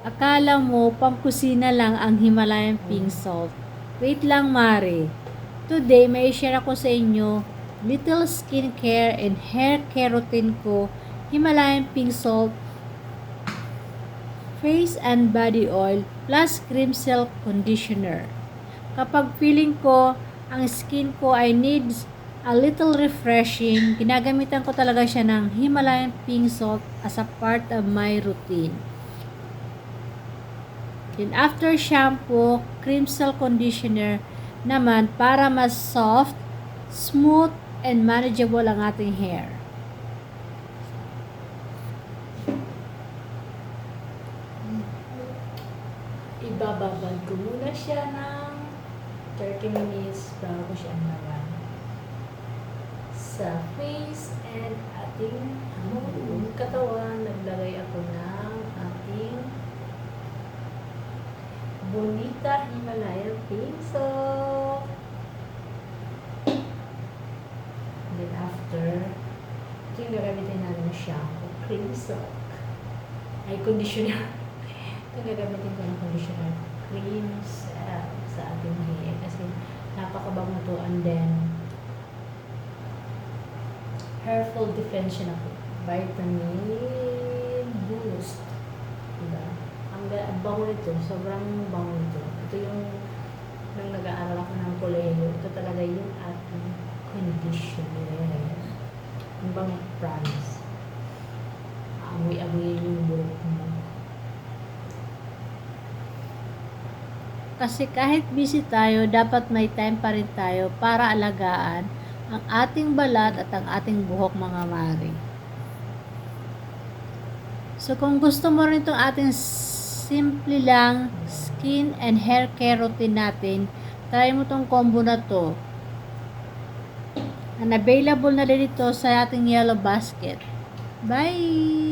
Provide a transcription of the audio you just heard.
Akala mo, pangkusina lang ang Himalayan pink salt. Wait lang, Mare. Today, may share ako sa inyo little skincare and hair care routine ko, Himalayan pink salt, face and body oil, plus cream silk conditioner. Kapag feeling ko, ang skin ko ay needs a little refreshing, ginagamitan ko talaga siya ng Himalayan pink salt as a part of my routine. Then after shampoo, cream silk conditioner naman para mas soft, smooth, and manageable ang ating hair. Ibababad ko muna siya ng 30 minutes bago siya naman sa face and ating katawan. Naglagay ako ng ating Bonita Himalayan pink salt. Then after, ito yung gagamitin natin ng shampoo, cream silk. Ay, conditioner. Ito gagamitin ko ng conditioner, cream silk sa ating hair. Kasi napakabango to, and then hair fall defense siya na po. Vitamin boost. Diba? Ang bango nito, sobrang bango nito. Ito yung nang nag-aaral ako ng kolehiyo, ito talaga yung ating conditioner. Ang bango, promise. Amoy-amoy yung buhok mo. Kasi kahit busy tayo, dapat may time pa rin tayo para alagaan ang ating balat at ang ating buhok, mga mari. So kung gusto mo rin itong ating simple lang skin and hair care routine natin, try mo itong combo na to. And available na rin ito sa ating yellow basket. Bye!